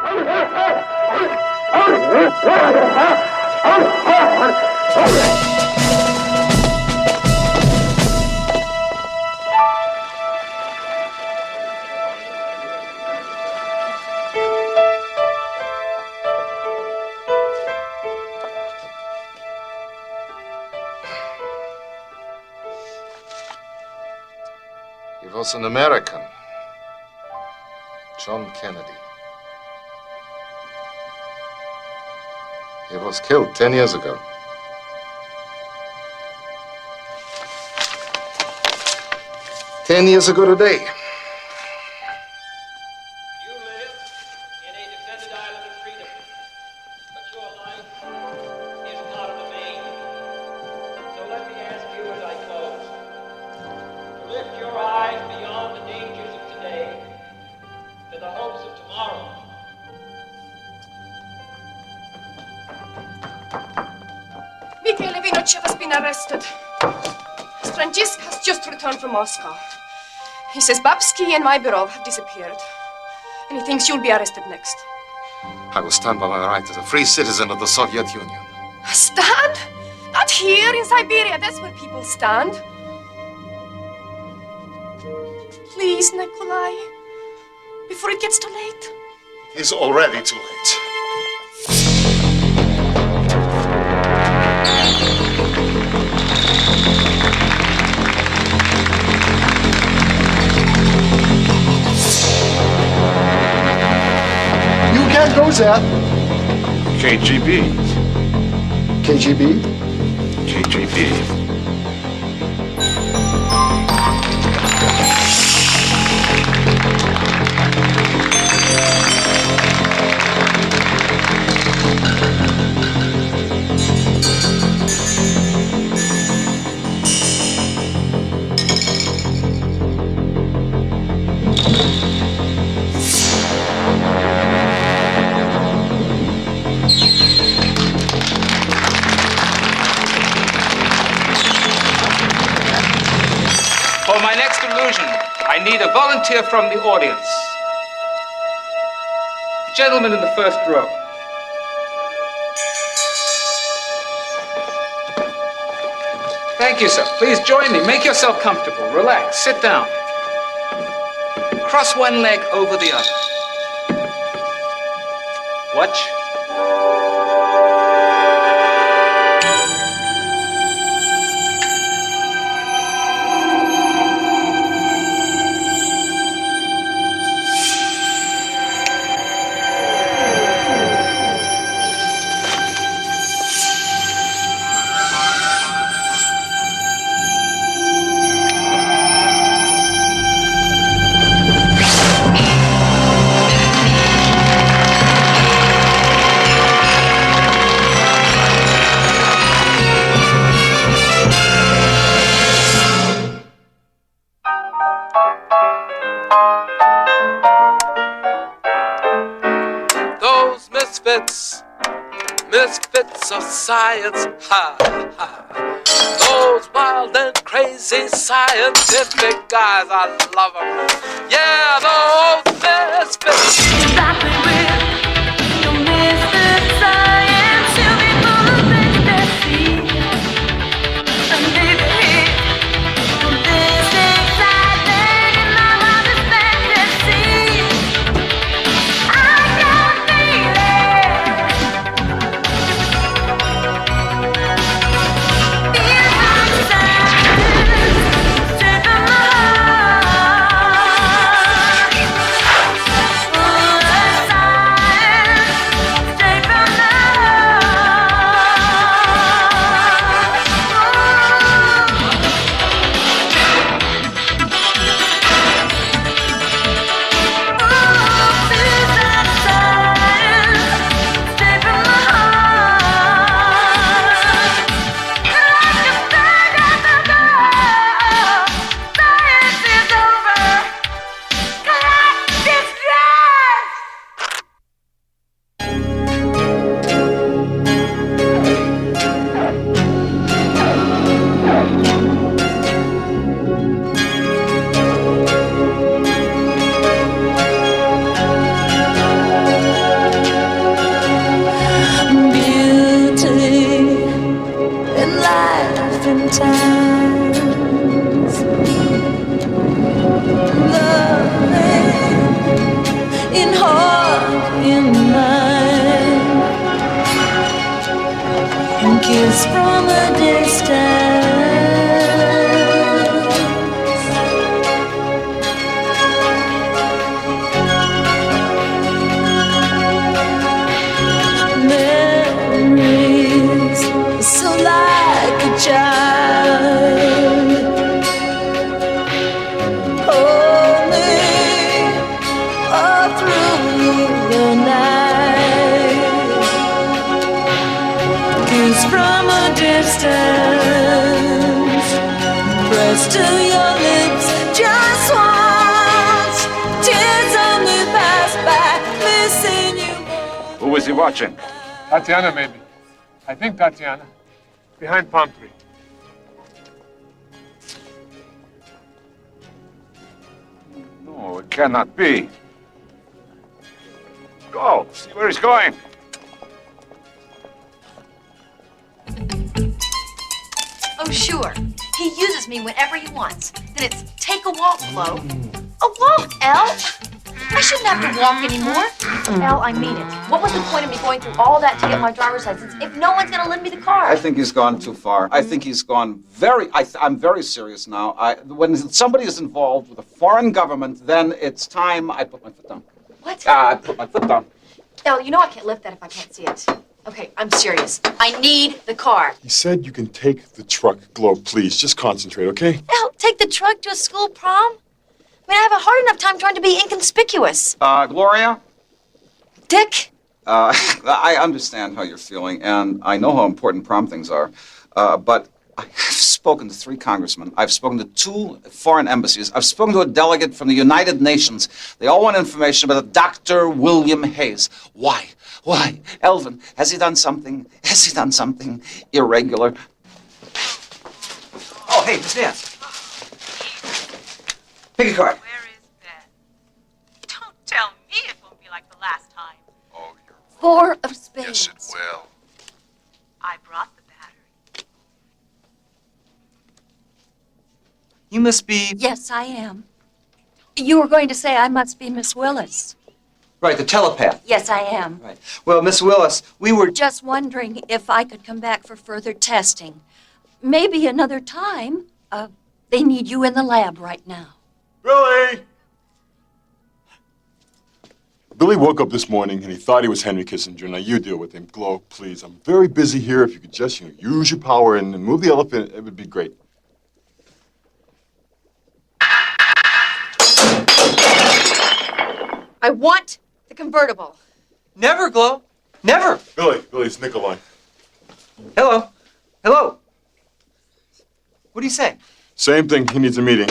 He was an American, John Kennedy. He was killed 10 years ago. Ten years ago today. You live in a defended island of freedom, but your life is not of the main. So let me ask you as I close, to lift your eyes beyond the dangers of today to the hopes of tomorrow. Mikhail Levinovich has been arrested. Stranjisk has just returned from Moscow. He says Babsky and Myberov have disappeared. And he thinks you'll be arrested next. I will stand by my right as a free citizen of the Soviet Union. Stand? Not here in Siberia. That's where people stand. Please, Nikolai. Before it gets too late. It is already too late. You can't go there. KGB. KGB? KGB. For my next illusion, I need a volunteer from the audience. The gentleman in the first row. Thank you, sir. Please join me. Make yourself comfortable. Relax. Sit down. Cross one leg over the other. Watch. Those misfits, misfits of science, ha, ha. Those wild and crazy scientific guys, I love them. Yeah, those misfits. Oh times. Loving in heart, in mind, and kiss from a distance. Memories so like a child, only all through the night. Kiss from a distance, press to your lips just once. Tears only pass by, missing you more. Who was he watching? Tatiana, maybe. I think Tatiana. Behind palm tree. No, it cannot be. Go, see where he's going. Oh, sure. He uses me whenever he wants. Then it's take a walk, Flo. A walk, Elle? I shouldn't have to walk anymore. Elle, I mean it. What was the point of me going through all that to get my driver's license if no one's going to lend me the car? I think he's gone too far. I think he's gone I'm very serious now. When somebody is involved with a foreign government, then it's time I put my foot down. What? I put my foot down. Elle, you know I can't lift that if I can't see it. Okay, I'm serious. I need the car. He said you can take the truck, Globe, please. Just concentrate, okay? Elle, take the truck to a school prom? I mean, I have a hard enough time trying to be inconspicuous. Gloria? Dick? I understand how you're feeling, and I know how important prom things are. But I've spoken to 3 congressmen. I've spoken to 2 foreign embassies. I've spoken to a delegate from the United Nations. They all want information about Dr. William Hayes. Why? Why? Elvin, has he done something? Has he done something irregular? Oh, hey, Miss Nance. Pick a card. Where is Ben? Don't tell me it won't be like the last time. Oh, you're 4 of spades. Yes, it will. I brought the battery. You must be... Yes, I am. You were going to say I must be Miss Willis. Right, the telepath. Yes, I am. Right. Well, Miss Willis, we were... Just wondering if I could come back for further testing. Maybe another time. They need you in the lab right now. Billy! Billy woke up this morning and he thought he was Henry Kissinger. Now you deal with him. Glow, please. I'm very busy here. If you could just use your power and move the elephant, it would be great. I want the convertible. Never, Glow. Never. Billy, it's Nikolai. Hello. Hello. What do you say? Same thing. He needs a meeting.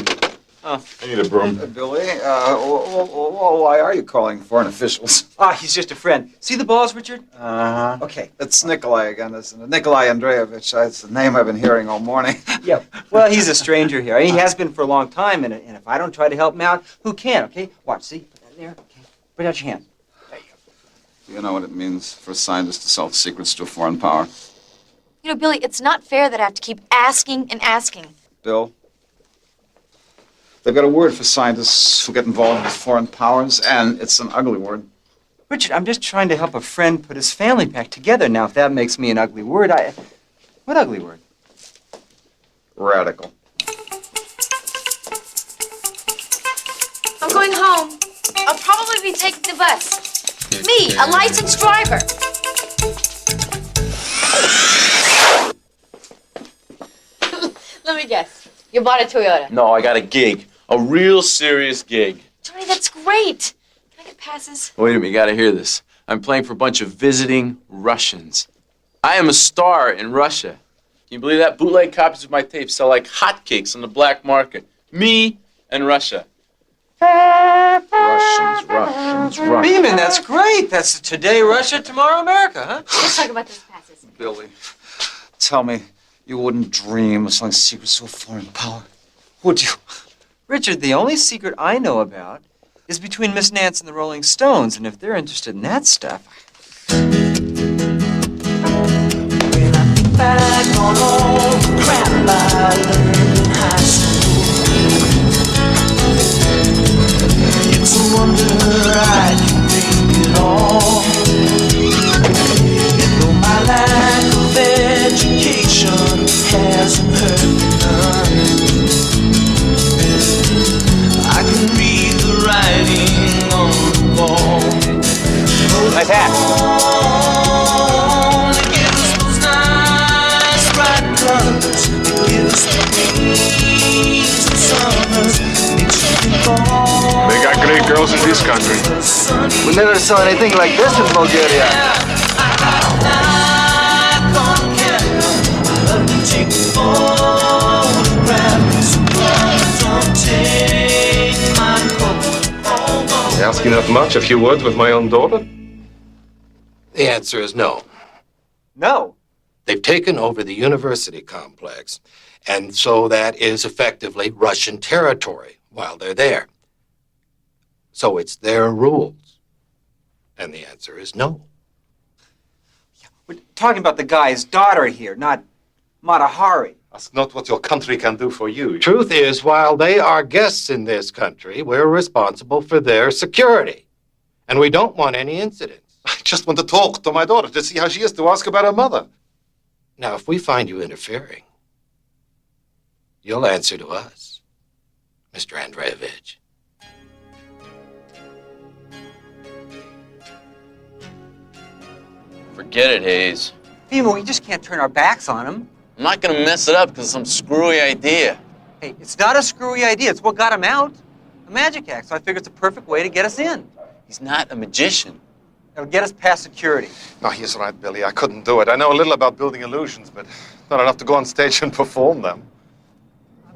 Oh. I need a broom. Billy, why are you calling foreign officials? He's just a friend. See the balls, Richard? Uh-huh. Okay. It's Nikolai again, isn't it? Nikolai Andreevich. It's the name I've been hearing all morning. Yeah. Well, he's a stranger here. He has been for a long time, and if I don't try to help him out, who can, okay? Watch, see? Put that there. Okay. Put out your hand. There you go. You know what it means for a scientist to sell secrets to a foreign power? You know, Billy, it's not fair that I have to keep asking and asking. Bill, they've got a word for scientists who get involved with foreign powers, and it's an ugly word. Richard, I'm just trying to help a friend put his family back together. Now, if that makes me an ugly word, What ugly word? Radical. I'm going home. I'll probably be taking the bus. Me, a licensed driver. Let me guess. You bought a Toyota. No, I got a gig. A real serious gig. Johnny, that's great. Can I get passes? Wait a minute, you gotta hear this. I'm playing for a bunch of visiting Russians. I am a star in Russia. Can you believe that? Bootleg copies of my tapes sell like hotcakes on the black market. Me and Russia. Russians. Beeman, that's great. That's today Russia, tomorrow America, huh? Let's talk about those passes. Billy, tell me you wouldn't dream of selling secrets to a foreign power, would you? Richard, the only secret I know about is between Miss Nance and the Rolling Stones, and if they're interested in that stuff... Well, I think back on all the crap I learned in high school. It's a wonder I can make it all. And though my lack of education hasn't hurt me none, I can read the writing on the wall. Nice hat. They give us those nice bright colors. They give us the rains and summers. Makes you think all. They got great girls in this country. We never saw anything like this in Bulgaria. Asking that much? A few words with my own daughter? The answer is no. No. They've taken over the university complex, and so that is effectively Russian territory while they're there. So it's their rules. And the answer is no. We're talking about the guy's daughter here, not Matahari. That's not what your country can do for you. Truth is, while they are guests in this country, we're responsible for their security. And we don't want any incidents. I just want to talk to my daughter to see how she is, to ask about her mother. Now, if we find you interfering, you'll answer to us, Mr. Andreevich. Forget it, Hayes. Fimo, we just can't turn our backs on him. I'm not gonna mess it up because of some screwy idea. Hey, it's not a screwy idea. It's what got him out. A magic act, so I figure it's a perfect way to get us in. He's not a magician. It'll get us past security. No, he's right, Billy. I couldn't do it. I know a little about building illusions, but not enough to go on stage and perform them.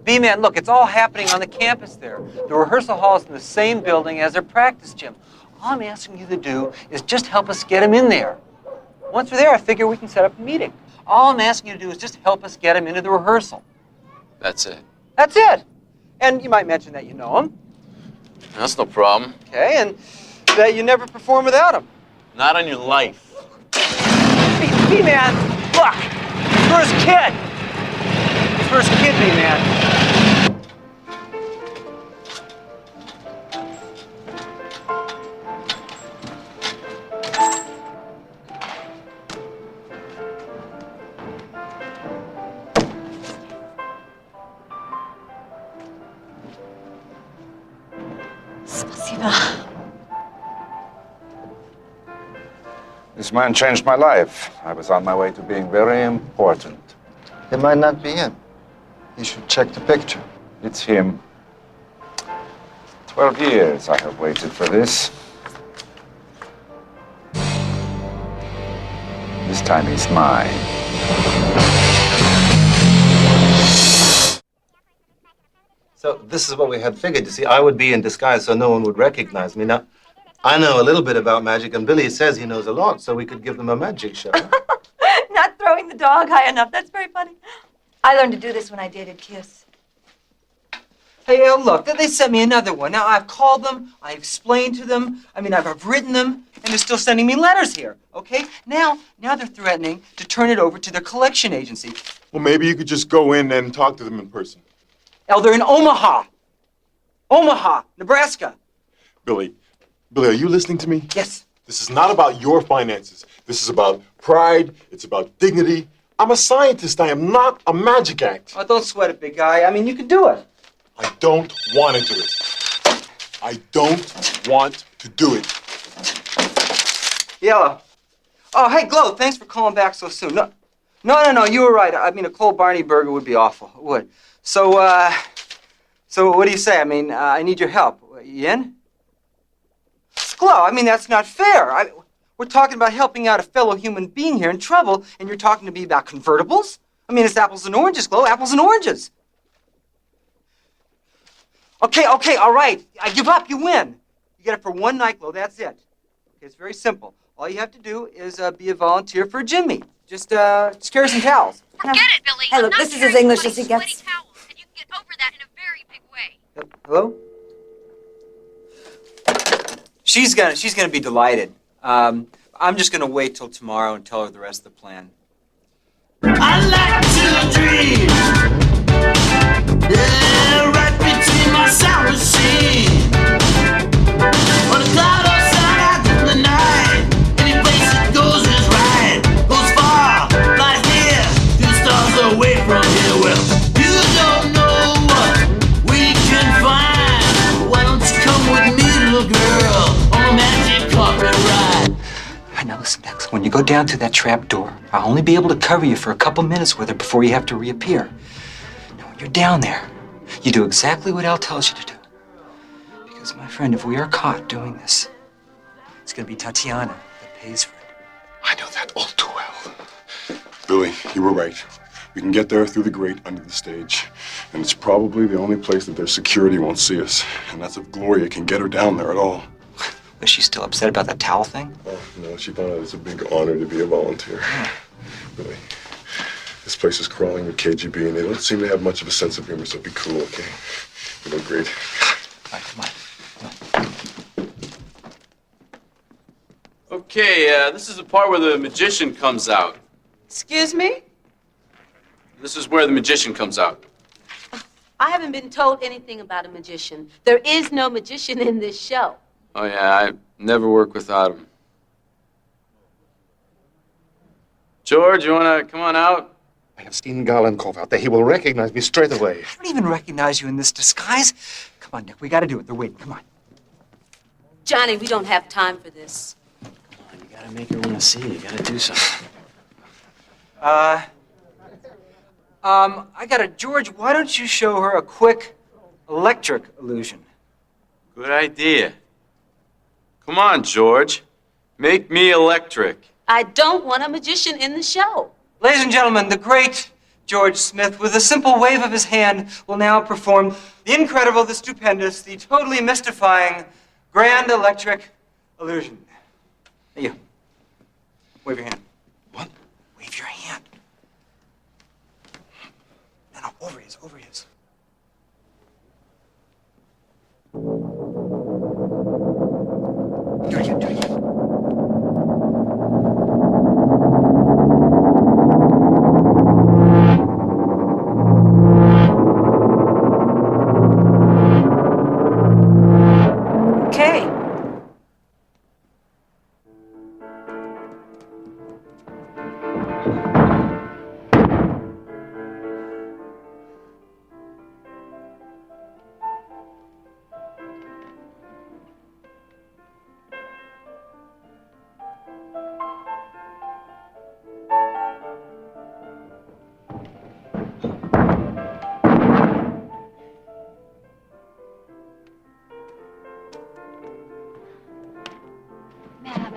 B-Man, look, it's all happening on the campus there. The rehearsal hall is in the same building as their practice gym. All I'm asking you to do is just help us get him in there. Once we're there, I figure we can set up a meeting. All I'm asking you to do is just help us get him into the rehearsal. That's it. That's it. And you might mention that you know him. That's no problem. Okay, and that you never perform without him. Not on your life. B-Man, look! First kid! First kid, B-Man. This man changed my life. I was on my way to being very important. It might not be him. You should check the picture. It's him. 12 years I have waited for this. This time he's mine. So this is what we had figured. You see, I would be in disguise so no one would recognize me. Now, I know a little bit about magic, and Billy says he knows a lot, so we could give them a magic show. Not throwing the dog high enough. That's very funny. I learned to do this when I dated Kiss. Hey, look, they sent me another one. Now, I've called them, I've explained to them, I've written them, and they're still sending me letters here, okay? Now they're threatening to turn it over to their collection agency. Well, maybe you could just go in and talk to them in person. They're in Omaha. Omaha, Nebraska. Billy, are you listening to me? Yes. This is not about your finances. This is about pride. It's about dignity. I'm a scientist. I am not a magic act. Oh, don't sweat it, big guy. You can do it. I don't want to do it. I don't want to do it. Yellow. Oh, hey, Glow, thanks for calling back so soon. No, you were right. A cold Barney burger would be awful. It would. So what do you say? I need your help. You in? Glow, that's not fair. We're talking about helping out a fellow human being here in trouble, and you're talking to me about convertibles? It's apples and oranges, Glow, apples and oranges. Okay, all right. I give up. You win. You get it for one night, Glow. That's it. Okay, it's very simple. All you have to do is be a volunteer for a gym meet. Just carry some towels. Forget it, Billy. Hey, look, this is as English as he gets. Towel, and you can get over that in a very big way. Hello? She's gonna be delighted. I'm just gonna wait till tomorrow and tell her the rest of the plan. I like to dream. Yeah, right between my sound machine. On a cloud outside out in the night. Any place that goes is right. Goes far, flies near, to the stars away from here. Well, you don't know what we can find. Why don't you come with me, little girl, on a magic carpet ride? Now listen, Dex, when you go down to that trap door, I'll only be able to cover you for a couple minutes with her before you have to reappear. Now, when you're down there, you do exactly what Elle tells you to do. Because, my friend, if we are caught doing this, it's going to be Tatiana that pays for it. I know that all too well. Billy, you were right. We can get there through the grate under the stage. And it's probably the only place that their security won't see us. And that's if Gloria can get her down there at all. Was she still upset about that towel thing? Oh, no, she thought it was a big honor to be a volunteer. Billy, this place is crawling with KGB, and they don't seem to have much of a sense of humor, so be cool, okay? You look great. All right, come on. Okay, this is the part where the magician comes out. Excuse me? This is where the magician comes out. I haven't been told anything about a magician. There is no magician in this show. Oh, yeah, I never work without him. George, you want to come on out? I have seen Galenkov out there. He will recognize me straight away. I don't even recognize you in this disguise. Come on, Nick, we got to do it. They're waiting. Come on. Johnny, we don't have time for this. You gotta make her want to see you. You gotta do something. I got it. George, why don't you show her a quick electric illusion? Good idea. Come on, George. Make me electric. I don't want a magician in the show. Ladies and gentlemen, the great George Smith, with a simple wave of his hand, will now perform the incredible, the stupendous, the totally mystifying grand electric illusion. Hey, you. Wave your hand. What? Wave your hand. No, over his, over his. Do it again, do it again. Okay.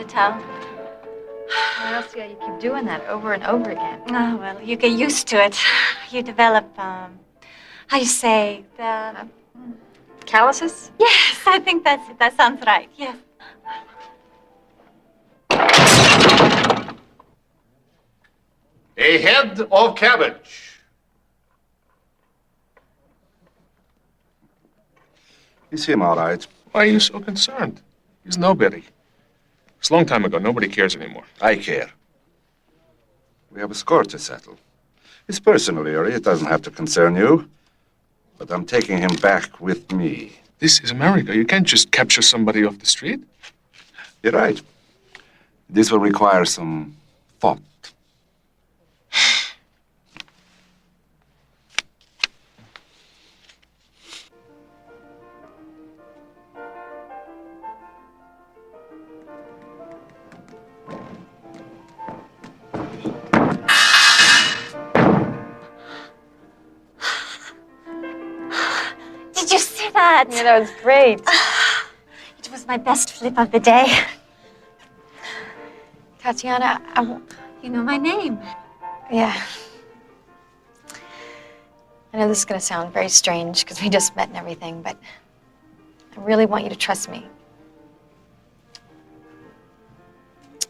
Tell. Why else you keep doing that over and over again? Oh, well, you get used to it. You develop, how do you say, the... calluses? Yes, I think that's it. That sounds right, yes. A head of cabbage. You seem all right. Why are you so concerned? He's nobody. It's a long time ago. Nobody cares anymore. I care. We have a score to settle. It's personal, Yuri. It doesn't have to concern you. But I'm taking him back with me. This is America. You can't just capture somebody off the street. You're right. This will require some thought. Did you see that? Yeah, that was great. It was my best flip of the day. Tatiana, you know my name. Yeah. I know this is going to sound very strange because we just met and everything, but I really want you to trust me.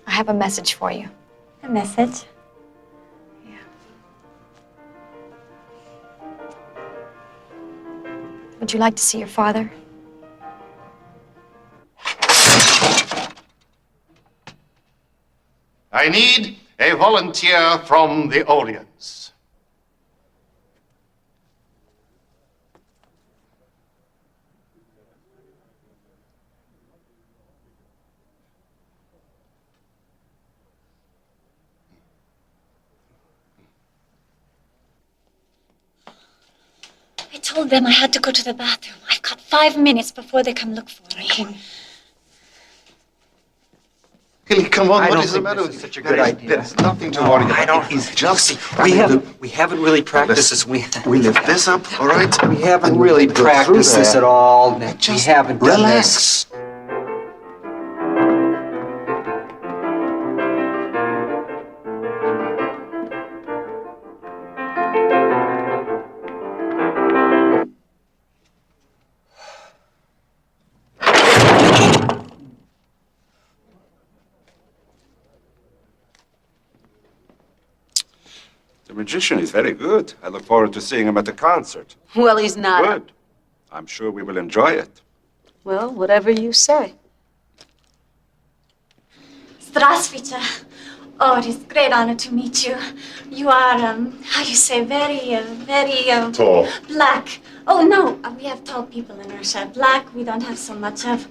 I have a message for you. A message? Would you like to see your father? I need A volunteer from the audience. I told them I had to go to the bathroom. I've got 5 minutes before they come look for me. Hilly, come on, I what don't is the think matter this with is you? such a good idea. There's nothing to No, worry I about. don't. He's just... We haven't really practiced this. We lift this up, all right? We haven't really practiced this at all. We haven't done relax. this. The magician is very good. I look forward to seeing him at the concert. Well, he's not. Good. I'm sure we will enjoy it. Well, whatever you say. Здравствуйте. Oh, it is a great honor to meet you. You are, how you say, very, Tall. black. Oh, no, we have tall people in Russia. Black, we don't have so much of.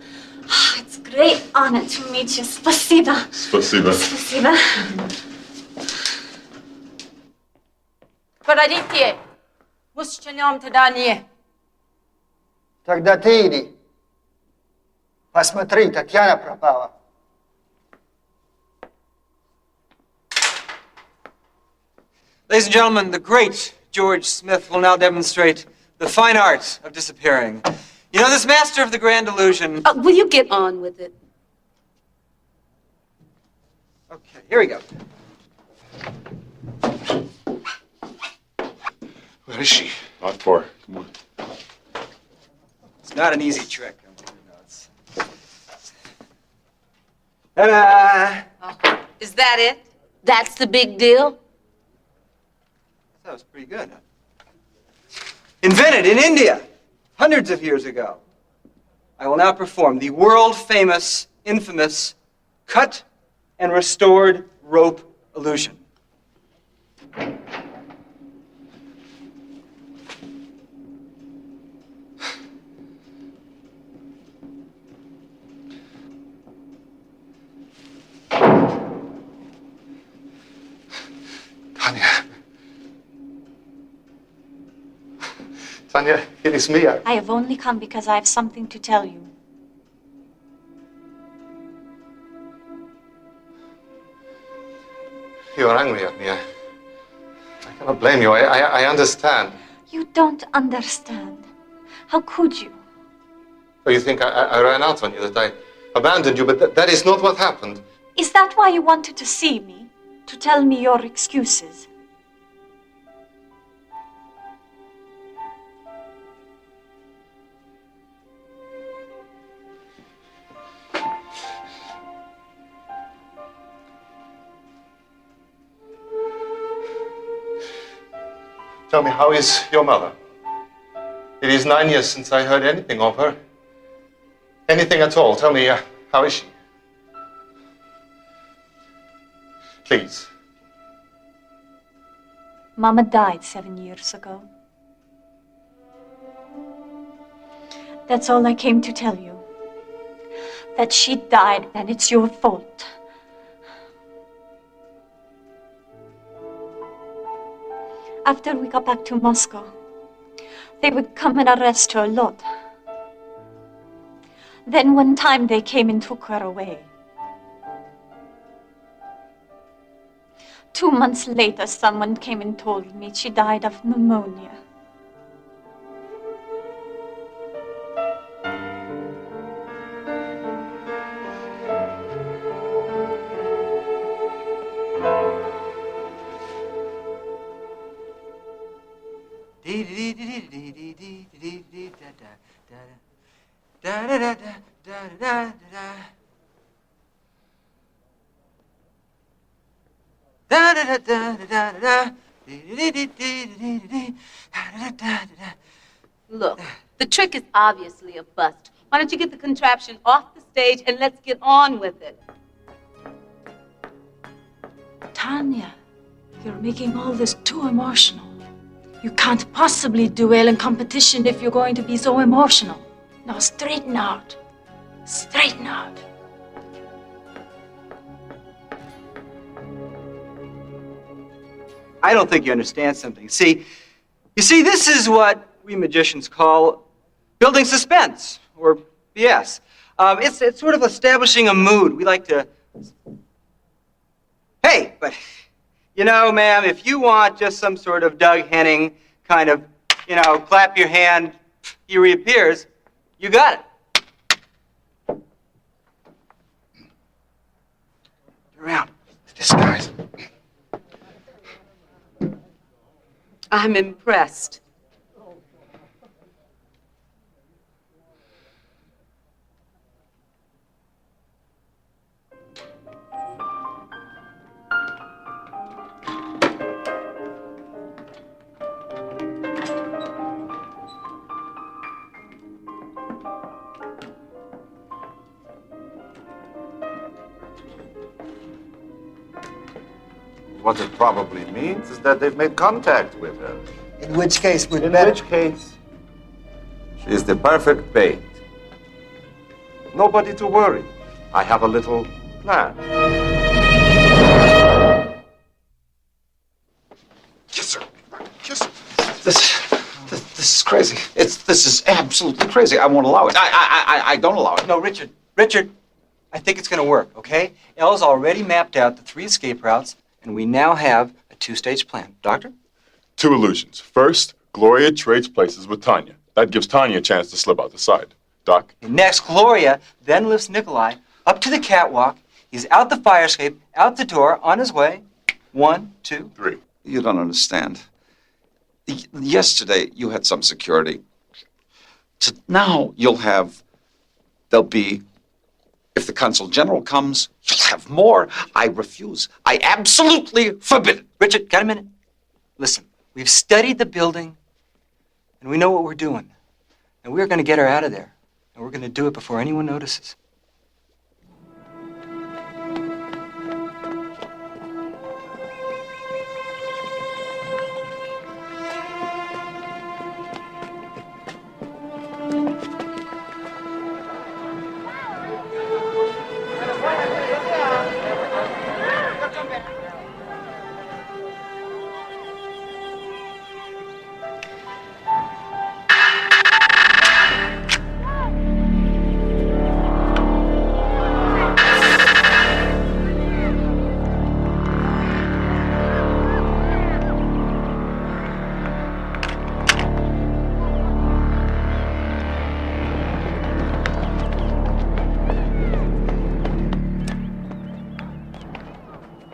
Oh, it's a great honor to meet you. Спасибо. Спасибо. Спасибо. Погодите. Мы сочинем тогда не. Тогда ты иди. Посмотри, Татьяна пропала. Ladies and gentlemen, the great George Smith will now demonstrate the fine art of disappearing. You know, this master of the grand illusion. Will you get on with it? Okay, here we go. Where is she? Not far. Come on. It's not an easy trick. Ta-da! Is that it? That's the big deal? That was pretty good, huh? Invented in India, hundreds of years ago. I will now perform the world-famous, infamous, cut and restored rope illusion. Tanya, it is me. I have only come because I have something to tell you. You are angry at me. I cannot blame you. I understand. You don't understand. How could you? Oh, you think I ran out on you, that I abandoned you, but that is not what happened. Is that why you wanted to see me? To tell me your excuses? Tell me, how is your mother? It is 9 years since I heard anything of her. Anything at all. Tell me, how is she? Please. Mama died 7 years ago. That's all I came to tell you. That she died and it's your fault. After we got back to Moscow, they would come and arrest her a lot. Then one time they came and took her away. 2 months later, someone came and told me she died of pneumonia. Look, the trick is obviously a bust. Why don't you get the contraption off the stage and let's get on with it? Tanya, you're making all this too emotional. You can't possibly do well in competition if you're going to be so emotional. Now straighten out. Straighten out. I don't think you understand something. You see, this is what we magicians call building suspense, or BS. It's sort of establishing a mood. We like to... Hey, but, you know, ma'am, if you want just some sort of Doug Henning kind of, clap your hand, he reappears, you got it. Around. Disguise. I'm impressed. What it probably means is that they've made contact with her. In which case, we'd In better... which case, she's the perfect bait. Nobody to worry. I have a little plan. Kiss her. Kiss her. This is crazy. This is absolutely crazy. I won't allow it. I don't allow it. No, Richard, I think it's going to work, okay? Elle's already mapped out the 3 escape routes, and we now have a 2-stage plan. Doctor? 2 illusions. First, Gloria trades places with Tanya. That gives Tanya a chance to slip out the side. Doc? And next, Gloria then lifts Nikolai up to the catwalk. He's out the fire escape, out the door, on his way. 1, 2, 3. You don't understand. Yesterday, you had some security. Now there'll be, if the Consul General comes, you'll have more. I refuse. I absolutely forbid it. Richard, got a minute? Listen, we've studied the building, and we know what we're doing. And we're going to get her out of there. And we're going to do it before anyone notices.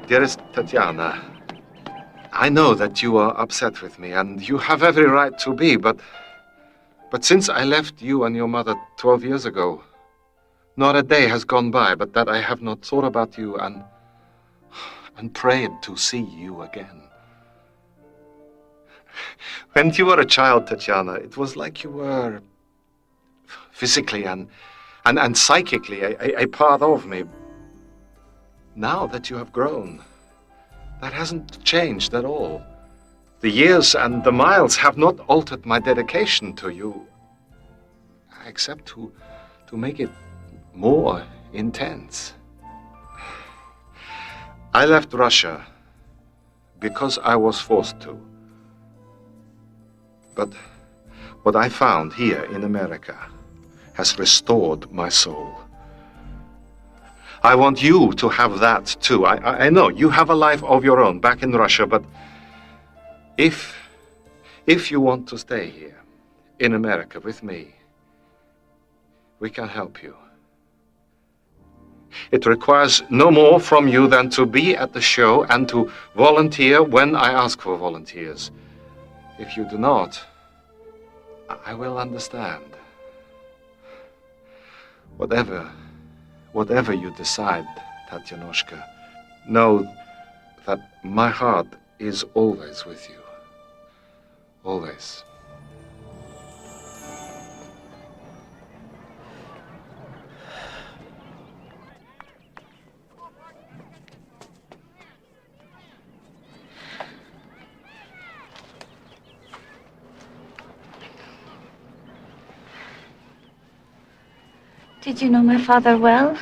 Dearest Tatiana, I know that you are upset with me, and you have every right to be, but since I left you and your mother 12 years ago, not a day has gone by but that I have not thought about you and prayed to see you again. When you were a child, Tatiana, it was like you were physically and psychically a part of me. Now that you have grown, that hasn't changed at all. The years and the miles have not altered my dedication to you, except to make it more intense. I left Russia because I was forced to. But what I found here in America has restored my soul. I want you to have that too. I know you have a life of your own back in Russia, but if you want to stay here in America with me, we can help you. It requires no more from you than to be at the show and to volunteer when I ask for volunteers. If you do not, I will understand. Whatever you decide, Tatyanoshka, know that my heart is always with you. Always. Did you know my father well?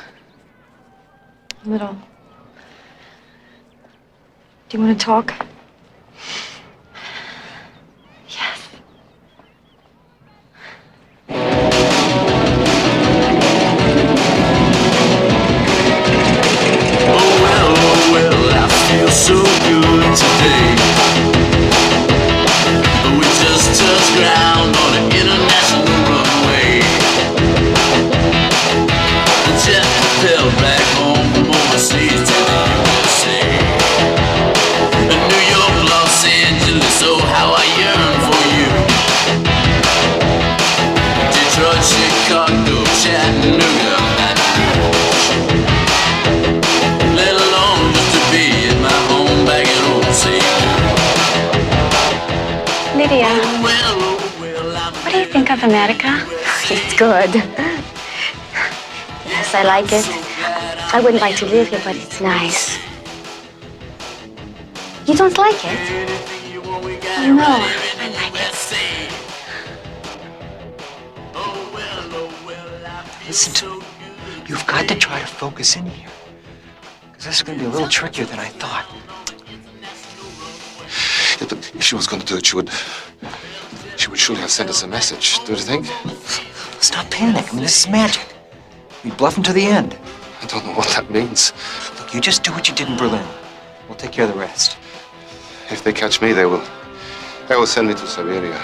A little. Do you want to talk? Oh well, I feel so good today. We just touched ground on an international runway. The jet propelled back home from overseas to the USA. New York, Los Angeles, oh how I yearn for you. Detroit, Chicago, Chattanooga, Baton Rouge. Let alone just to be in my home back in old St. Lydia, what do you think of America? It's good. Yes, I like it. I wouldn't like to live here, but it's nice. You don't like it? Oh, no, I like it. Listen to me. You've got to try to focus in here. Because this is going to be a little trickier than I thought. Yeah, but if she was going to do it, she would surely have sent us a message, don't you think? Let's not panic. I mean, this is magic. We bluff them to the end. I don't know what that means. Look, you just do what you did in Berlin. We'll take care of the rest. If they catch me, they will send me to Siberia.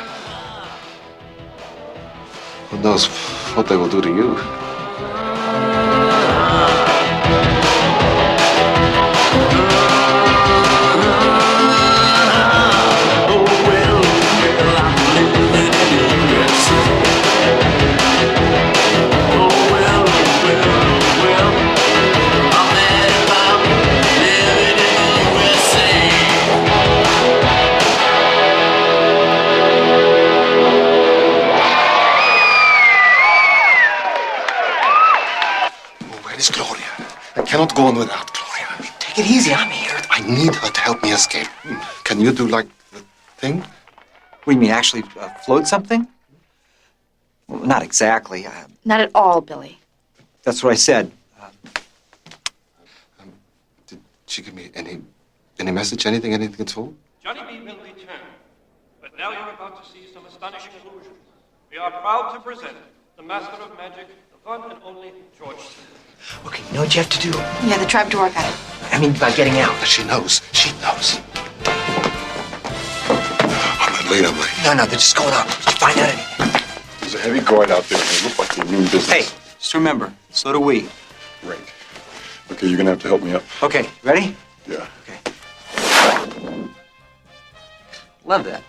Who knows what they will do to you? I cannot go on without Gloria. Take it easy, I'm here. I need her to help me escape. Can you do like the thing? What do you mean, actually float something? Well, not exactly. Not at all, Billy. That's what I said. Did she give me any message, anything at all? Johnny B will return, but now you're about to see some astonishing illusions. We are proud to present the master of magic, the one and only George. Okay, you know what you have to do? Yeah, the tribe to work at it. I mean, by getting out. She knows. She knows. I'm not late, am I? No, they're just going up. Did you find out anything? There's a heavy guard out there, and they look like they mean business. Hey, just remember, so do we. Right. Okay, you're gonna have to help me up. Okay, ready? Yeah. Okay. Love that.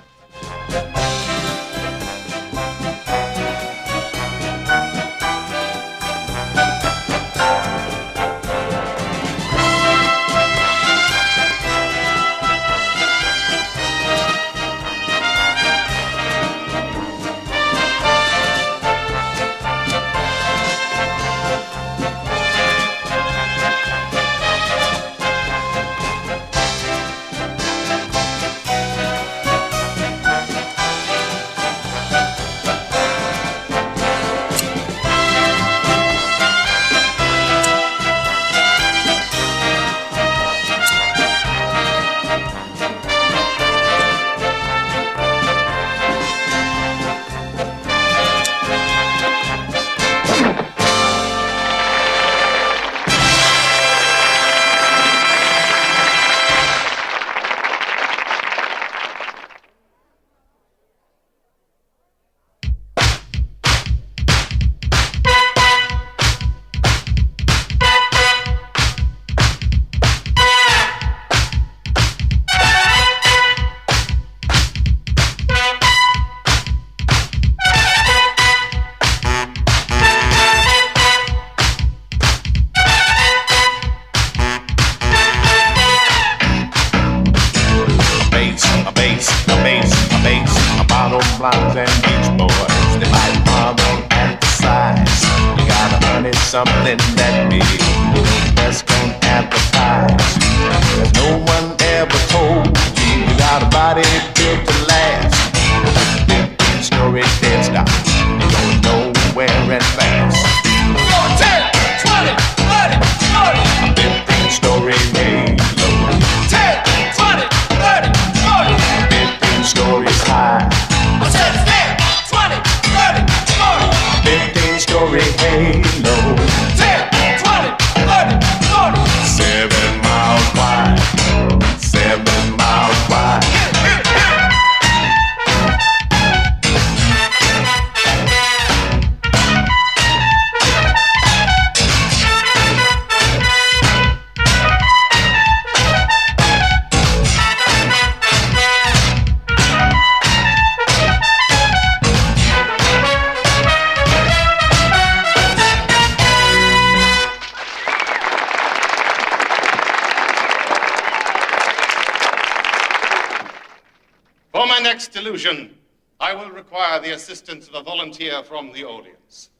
Bottom and beach boys, they might marvel at the size. You gotta earn it something that big, that's gonna advertise. There's no one ever told you you got a body built to last. Big story dead stop, going nowhere and fast. my next illusion, I will require the assistance of a volunteer from the audience.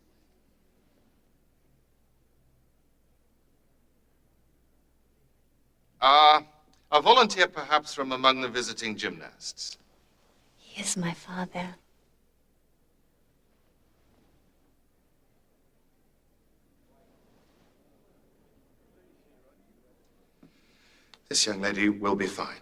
A volunteer perhaps from among the visiting gymnasts. He is my father. This young lady will be fine.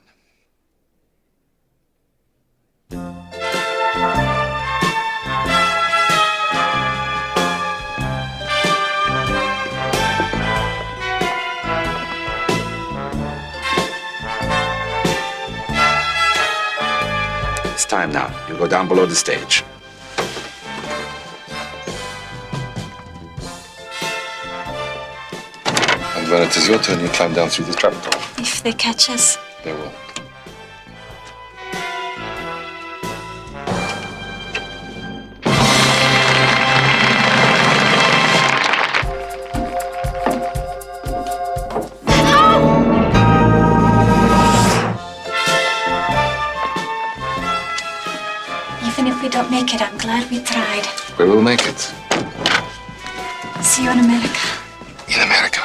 It's time now. You go down below the stage. And when it is your turn, you climb down through the trapdoor. If they catch us, They will. even if we don't make it, I'm glad we tried. We will make it. See you in America. In America.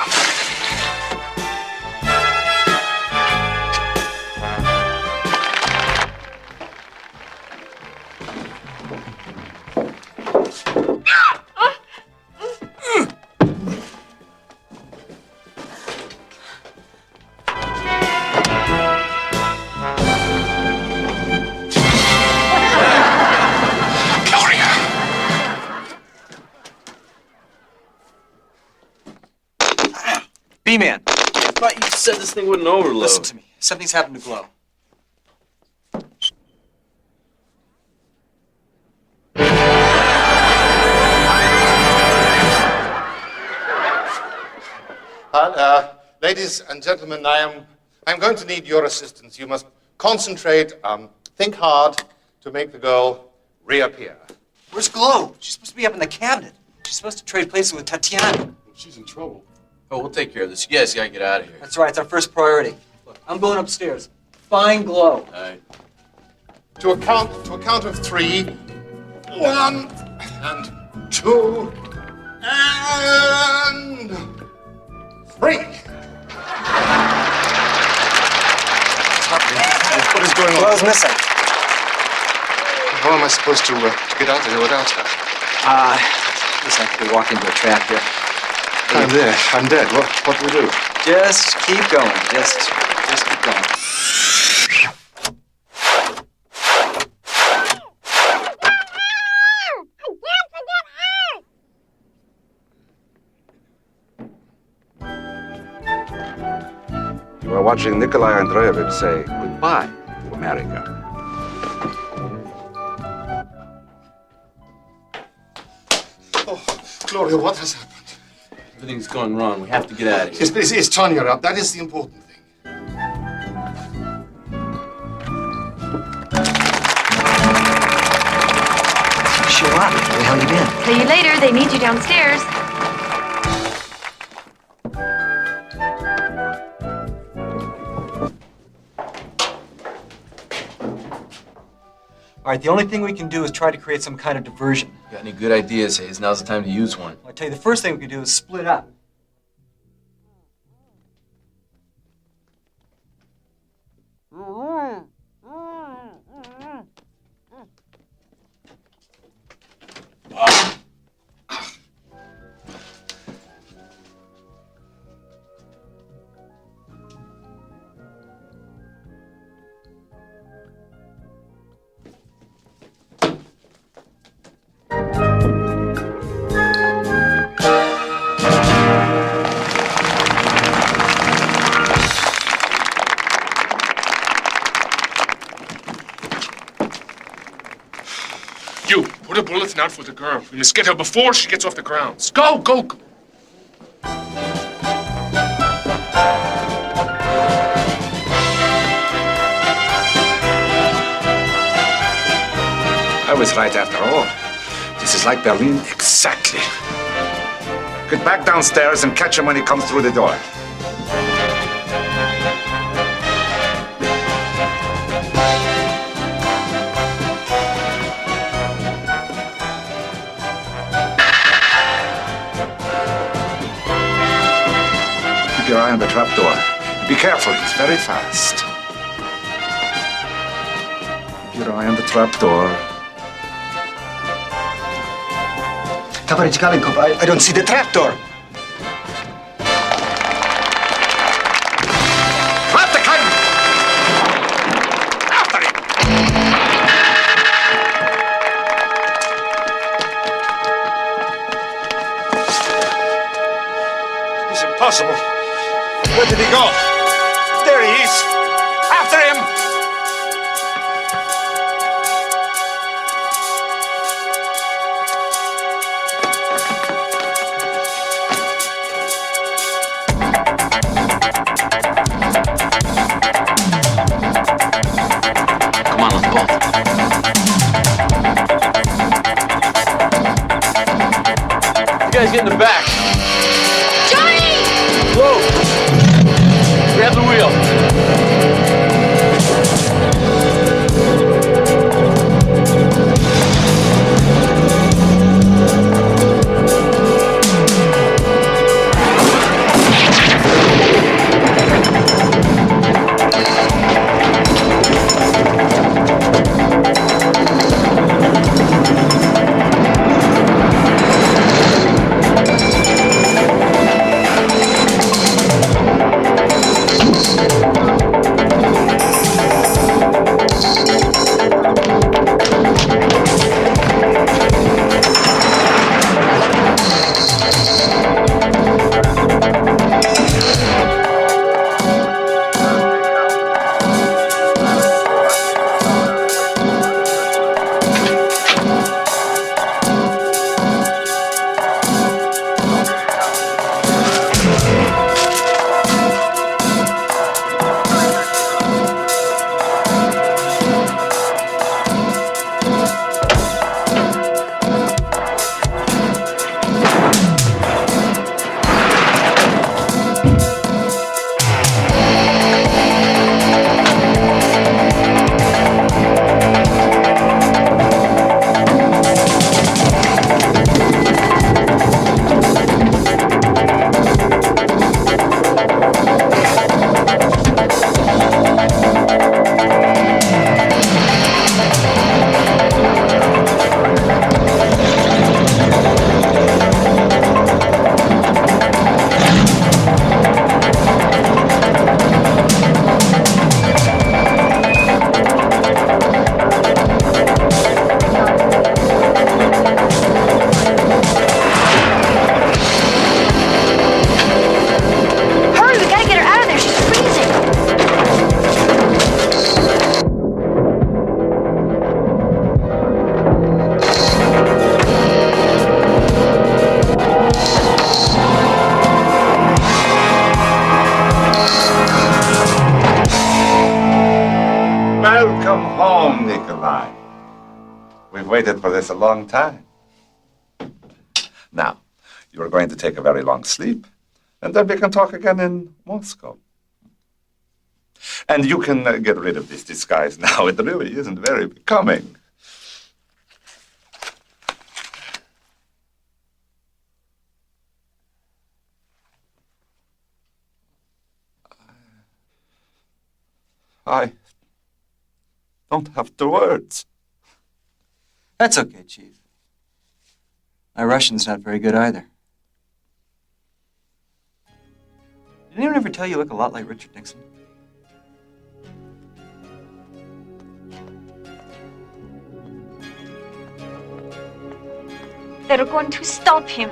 B-Man. I thought you said this thing wouldn't overload. Listen to me. Something's happened to Glow. Ladies and gentlemen, I'm going to need your assistance. You must concentrate, think hard to make the girl reappear. Where's Glow? She's supposed to be up in the cabinet. She's supposed to trade places with Tatiana. She's in trouble. Oh, we'll take care of this. You guys gotta get out of here. That's right. It's our first priority. Look, I'm going upstairs. Find Glow. All right. To a count of 3. 1 and 2 and 3. What is going on? Glow's missing. How am I supposed to get out of here without her? Listen, I could walk into a trap here. I'm there. I'm dead. What do we do? Just keep going. Just keep going. You are watching Nikolai Andreevich say goodbye to America. Oh, Gloria, what has happened? Everything's gone wrong. We have to get out of here. Yes, is Tanya up? That is the important thing. Show up. Where the hell you been? See you later. They need you downstairs. All right, the only thing we can do is try to create some kind of diversion. Got any good ideas, Hayes? Now's the time to use one. I tell you, the first thing we can do is split up. You, put a bulletin out for the girl. We must get her before she gets off the grounds. Go, go, go. I was right after all. This is like Berlin exactly. Get back downstairs and catch him when he comes through the door. trapdoor. Be careful, it's very fast. Keep your eye on the trapdoor. Tovarich Galenkov, I don't see the trapdoor. Drop the gun! After him! It's impossible. Where did he go? There he is! After him! Come on, let's bolt. You guys get in the back. Johnny! Whoa! Grab the wheel. Welcome home, Nikolai. We've waited for this a long time. Now, you are going to take a very long sleep, and then we can talk again in Moscow. And you can get rid of this disguise now. It really isn't very becoming. I don't have the words. That's okay, Chief. My Russian's not very good either. Did anyone ever tell you look a lot like Richard Nixon? They're going to stop him.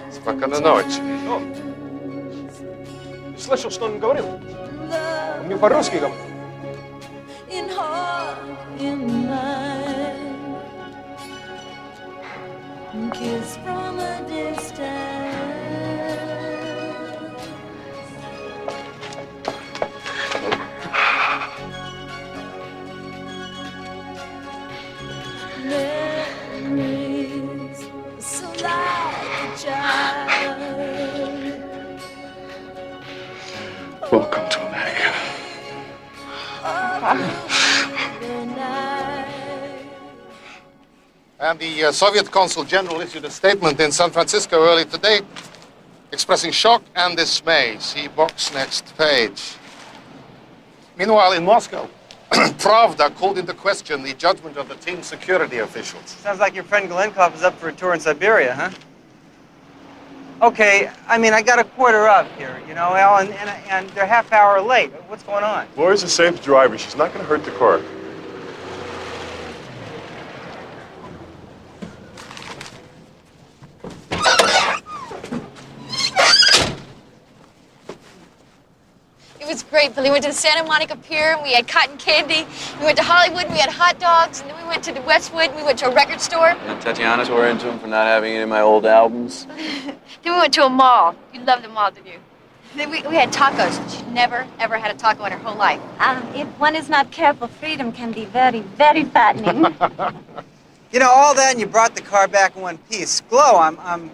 Спокойной ночи. Слышал, что он говорил? Он мне по-русски говорил. In heart, in mind, kiss from a distance. Memories so like a child. Welcome to America. And the Soviet Consul General issued a statement in San Francisco early today expressing shock and dismay. See box next page. Meanwhile, in Moscow, Pravda called into question the judgment of the team security officials. Sounds like your friend Galenkov is up for a tour in Siberia, huh? Okay, I mean, I got a quarter up here, you know, Al, and they're half hour late. What's going on? Gloria's a safe driver. She's not going to hurt the car. It was great, Billy. We went to the Santa Monica Pier, and we had cotton candy. We went to Hollywood, and we had hot dogs, and then we went to the Westwood, and we went to a record store. And Tatiana tore into him for not having any of my old albums. Then we went to a mall. You loved the mall, didn't you? Then we had tacos. She'd never, ever had a taco in her whole life. If one is not careful, freedom can be very, very fattening. You know, all that, and you brought the car back in one piece. Glow, I'm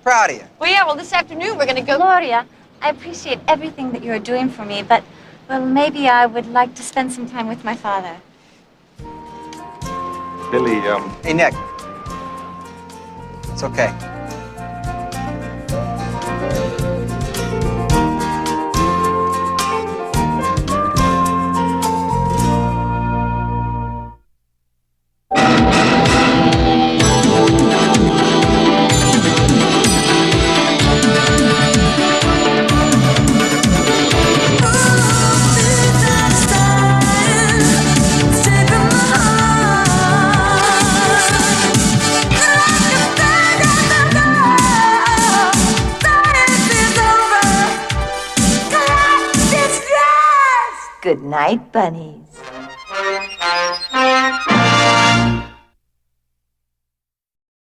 proud of you. Well, yeah, well, this afternoon we're going to go... Gloria, I appreciate everything that you're doing for me, but, well, maybe I would like to spend some time with my father. Billy, Hey, Nick. It's okay. Good night, bunnies.